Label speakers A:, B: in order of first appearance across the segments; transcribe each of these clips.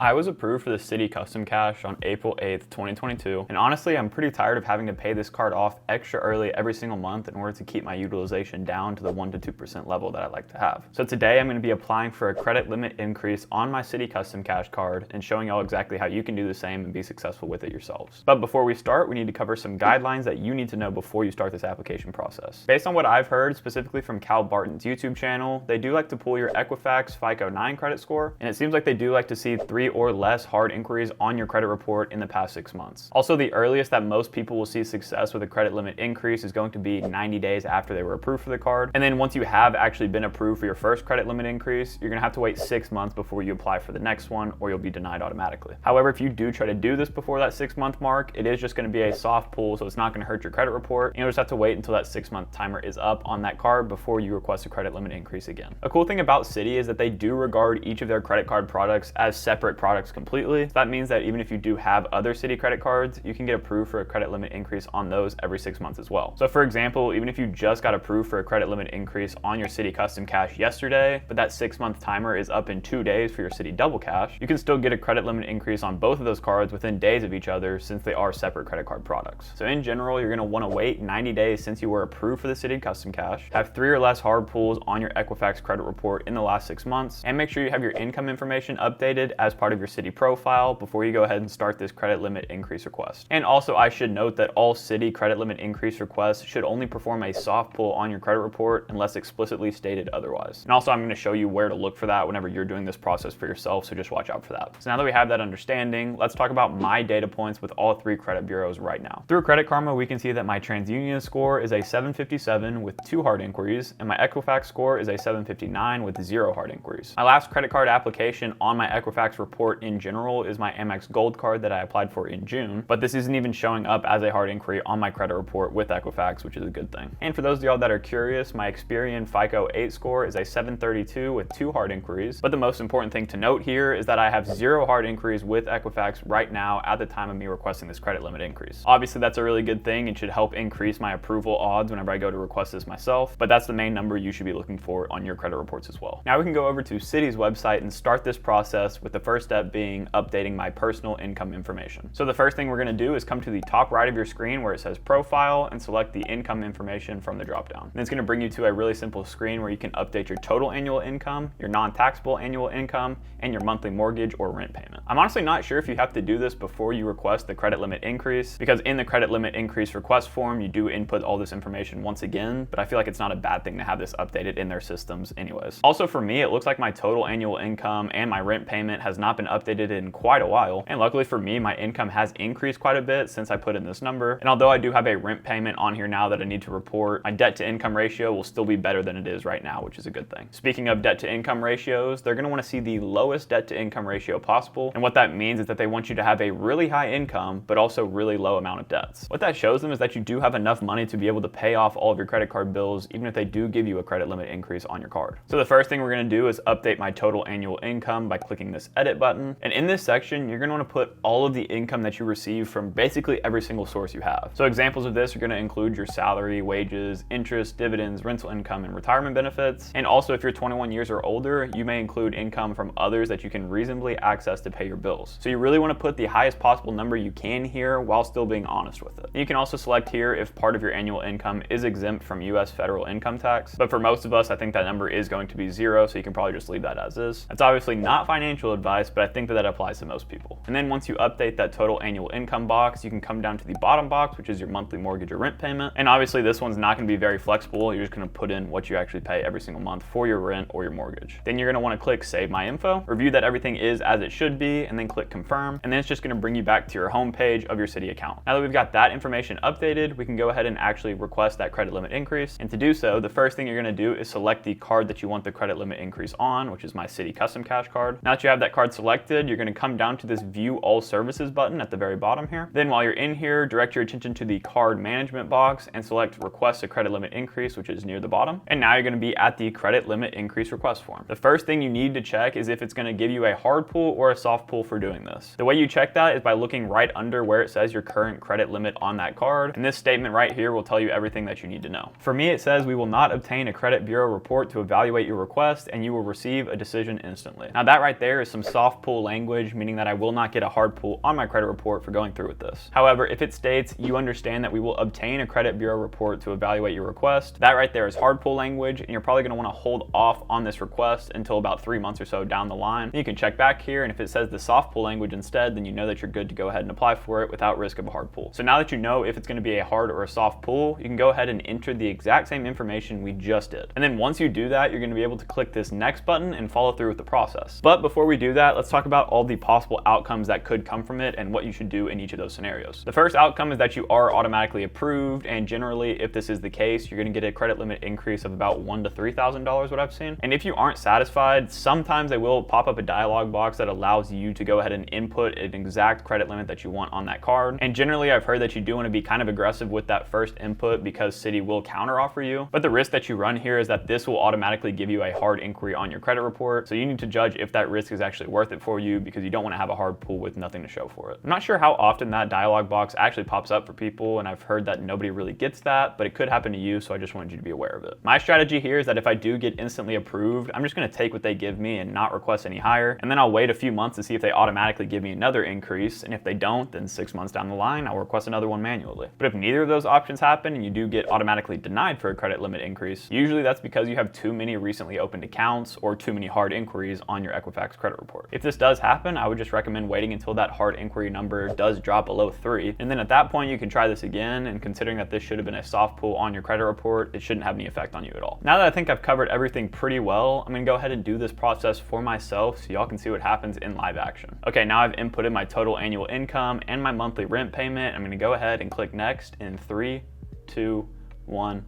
A: I was approved for the Citi Custom Cash on April 8th, 2022, and honestly, I'm pretty tired of having to pay this card off extra early every single month in order to keep my utilization down to the 1 to 2% level that I like to have. So today, I'm going to be applying for a credit limit increase on my Citi Custom Cash card and showing y'all exactly how you can do the same and be successful with it yourselves. But before we start, we need to cover some guidelines that you need to know before you start this application process. Based on what I've heard, specifically from Cal Barton's YouTube channel, they do like to pull your Equifax FICO 9 credit score, and it seems like they do like to see 3 or less hard inquiries on your credit report in the past 6 months. Also, the earliest that most people will see success with a credit limit increase is going to be 90 days after they were approved for the card. And then once you have actually been approved for your first credit limit increase, you're gonna have to wait 6 months before you apply for the next one, or you'll be denied automatically. However, if you do try to do this before that 6-month mark, it is just gonna be a soft pull, so it's not gonna hurt your credit report. You'll just have to wait until that 6-month timer is up on that card before you request a credit limit increase again. A cool thing about Citi is that they do regard each of their credit card products as separate products completely. So that means that even if you do have other Citi credit cards, you can get approved for a credit limit increase on those every 6 months as well. So for example, even if you just got approved for a credit limit increase on your Citi Custom Cash yesterday, but that 6-month timer is up in 2 days for your Citi Double Cash, you can still get a credit limit increase on both of those cards within days of each other since they are separate credit card products. So in general, you're gonna wanna wait 90 days since you were approved for the Citi Custom Cash, have 3 or less hard pulls on your Equifax credit report in the last 6 months, and make sure you have your income information updated as part of your Citi profile before you go ahead and start this credit limit increase request. And also, I should note that all Citi credit limit increase requests should only perform a soft pull on your credit report unless explicitly stated otherwise. And also, I'm going to show you where to look for that whenever you're doing this process for yourself, so just watch out for that. So now that we have that understanding, let's talk about my data points with all 3 credit bureaus right now. Through Credit Karma, we can see that my TransUnion score is a 757 with 2 hard inquiries, and my Equifax score is a 759 with 0 hard inquiries. My last credit card application on my Equifax report in general is my Amex Gold card that I applied for in June, but this isn't even showing up as a hard inquiry on my credit report with Equifax, which is a good thing. And for those of y'all that are curious, my Experian FICO 8 score is a 732 with 2 hard inquiries, but the most important thing to note here is that I have 0 hard inquiries with Equifax right now at the time of me requesting this credit limit increase. Obviously, that's a really good thing and should help increase my approval odds whenever I go to request this myself, but that's the main number you should be looking for on your credit reports as well. Now we can go over to Citi's website and start this process with the first step being updating my personal income information. So the first thing we're going to do is come to the top right of your screen where it says profile and select the income information from the dropdown. And it's going to bring you to a really simple screen where you can update your total annual income, your non-taxable annual income, and your monthly mortgage or rent payment. I'm honestly not sure if you have to do this before you request the credit limit increase, because in the credit limit increase request form, you do input all this information once again, but I feel like it's not a bad thing to have this updated in their systems anyways. Also for me, it looks like my total annual income and my rent payment has not been updated in quite a while, and luckily for me, my income has increased quite a bit since I put in this number, and although I do have a rent payment on here now that I need to report, my debt to income ratio will still be better than it is right now, which is a good thing. Speaking of debt to income ratios, they're going to want to see the lowest debt to income ratio possible, and what that means is that they want you to have a really high income but also really low amount of debts. What that shows them is that you do have enough money to be able to pay off all of your credit card bills even if they do give you a credit limit increase on your card. So the first thing we're going to do is update my total annual income by clicking this edit button, and in this section you're going to want to put all of the income that you receive from basically every single source you have. So examples of this are going to include your salary, wages, interest, dividends, rental income, and retirement benefits. And also if you're 21 years or older, you may include income from others that you can reasonably access to pay your bills. So you really want to put the highest possible number you can here while still being honest with it. And you can also select here if part of your annual income is exempt from US federal income tax, but for most of us, I think that number is going to be 0, so you can probably just leave that as is. That's obviously not financial advice, but I think that applies to most people. And then once you update that total annual income box, you can come down to the bottom box, which is your monthly mortgage or rent payment. And obviously this one's not going to be very flexible. You're just going to put in what you actually pay every single month for your rent or your mortgage. Then you're going to want to click Save My Info, review that everything is as it should be, and then click Confirm. And then it's just going to bring you back to your home page of your Citi account. Now that we've got that information updated, we can go ahead and actually request that credit limit increase. And to do so, the first thing you're going to do is select the card that you want the credit limit increase on, which is my Citi Custom Cash card. Now that you have that card selected, you're going to come down to this View All Services button at the very bottom here. Then while you're in here, direct your attention to the card management box and select Request a Credit Limit Increase, which is near the bottom. And now you're going to be at the credit limit increase request form. The first thing you need to check is if it's going to give you a hard pull or a soft pull for doing this. The way you check that is by looking right under where it says your current credit limit on that card, and this statement right here will tell you everything that you need to know. For me, it says we will not obtain a credit bureau report to evaluate your request, and you will receive a decision instantly. Now that right there is some soft pull language, meaning that I will not get a hard pull on my credit report for going through with this. However, if it states you understand that we will obtain a credit bureau report to evaluate your request, that right there is hard pull language, and you're probably going to want to hold off on this request until about 3 months or so down the line. You can check back here, and if it says the soft pull language instead, then you know that you're good to go ahead and apply for it without risk of a hard pull. So now that you know if it's going to be a hard or a soft pull, you can go ahead and enter the exact same information we just did. And then once you do that, you're going to be able to click this next button and follow through with the process. But before we do that, let's talk about all the possible outcomes that could come from it and what you should do in each of those scenarios. The first outcome is that you are automatically approved, and generally, if this is the case, you're going to get a credit limit increase of about $1,000 to $3,000, what I've seen. And if you aren't satisfied, sometimes they will pop up a dialog box that allows you to go ahead and input an exact credit limit that you want on that card. And generally, I've heard that you do want to be kind of aggressive with that first input because Citi will counteroffer you. But the risk that you run here is that this will automatically give you a hard inquiry on your credit report. So you need to judge if that risk is actually worth it for you, because you don't want to have a hard pull with nothing to show for it. I'm not sure how often that dialog box actually pops up for people, and I've heard that nobody really gets that, but it could happen to you, so I just wanted you to be aware of it. My strategy here is that if I do get instantly approved, I'm just going to take what they give me and not request any higher, and then I'll wait a few months to see if they automatically give me another increase, and if they don't, then 6 months down the line, I'll request another one manually. But if neither of those options happen and you do get automatically denied for a credit limit increase, usually that's because you have too many recently opened accounts or too many hard inquiries on your Equifax credit report. If this does happen, I would just recommend waiting until that hard inquiry number does drop below 3, and then at that point you can try this again, and considering that this should have been a soft pull on your credit report, it shouldn't have any effect on you at all. Now that I think I've covered everything pretty well, I'm going to go ahead and do this process for myself so y'all can see what happens in live action. Okay, now I've inputted my total annual income and my monthly rent payment. I'm going to go ahead and click next in 3, 2, 1.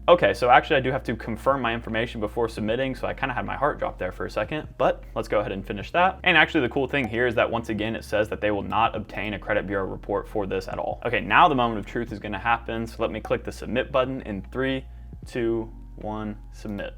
A: Okay, so actually I do have to confirm my information before submitting, so I kind of had my heart drop there for a second, but let's go ahead and finish that. And actually the cool thing here is that once again, it says that they will not obtain a credit bureau report for this at all. Okay, now the moment of truth is gonna happen, so let me click the submit button in 3, 2, 1, submit.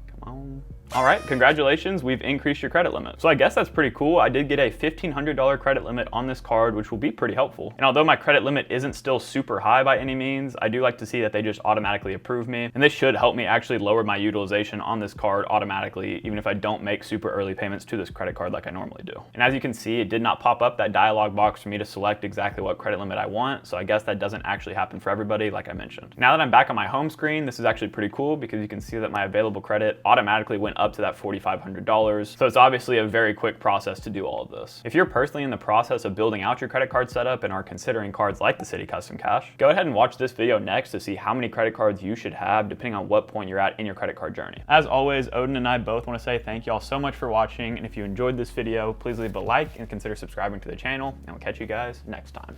A: Come on. All right, congratulations, we've increased your credit limit. So I guess that's pretty cool. I did get a $1,500 credit limit on this card, which will be pretty helpful. And although my credit limit isn't still super high by any means, I do like to see that they just automatically approve me. And this should help me actually lower my utilization on this card automatically, even if I don't make super early payments to this credit card like I normally do. And as you can see, it did not pop up that dialog box for me to select exactly what credit limit I want. So I guess that doesn't actually happen for everybody, like I mentioned. Now that I'm back on my home screen, this is actually pretty cool because you can see that my available credit automatically went up to that $4,500. So it's obviously a very quick process to do all of this. If you're personally in the process of building out your credit card setup and are considering cards like the Citi Custom Cash, go ahead and watch this video next to see how many credit cards you should have depending on what point you're at in your credit card journey. As always, Odin and I both want to say thank you all so much for watching, and if you enjoyed this video, please leave a like and consider subscribing to the channel, and we'll catch you guys next time.